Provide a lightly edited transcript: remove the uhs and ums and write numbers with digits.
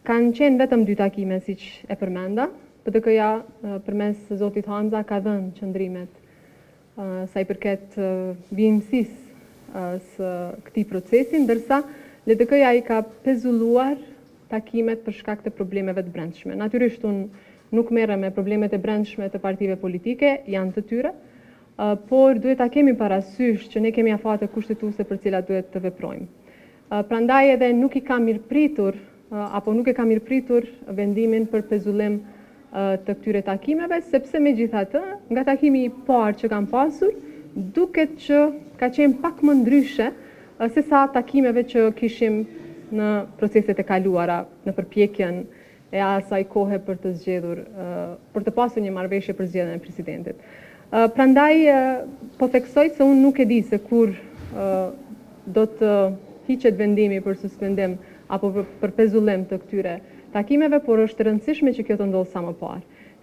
Kanë qenë vetëm 2 takime, siç e përmenda. PDK-ja përmes zotit Hamza ka dhënë qëndrimet sa i përket vijimësisë së këtij procesi, ndërsa LDK-ja i ka pezulluar takimet për shkak të problemeve të brendshme. Natyrisht unë nuk merrem me problemet e brendshme të partive politike, janë të tyre, por duhet ta kemi parasysh që ne kemi afate kushtetuese për cilat duhet të veprojmë. Prandaj edhe nuk e ka mirëpritur vendimin për pezullim të këtyre takimeve, sepse megjithatë, nga takimi i parë që kam pasur, duket që ka qenë pak më ndryshe se sa takimeve që kishim në proceset e kaluara, në përpjekjen e asaj kohe për të zgjedhur, për të pasur një marrëveshje për zgjedhjen e presidentit. Prandaj po theksoj se unë nuk e di se kur do të hiqet vendimi për suspendim apo për pezullim të këtyre takimeve, por është e rëndësishme që kjo të ndodhë sa më parë.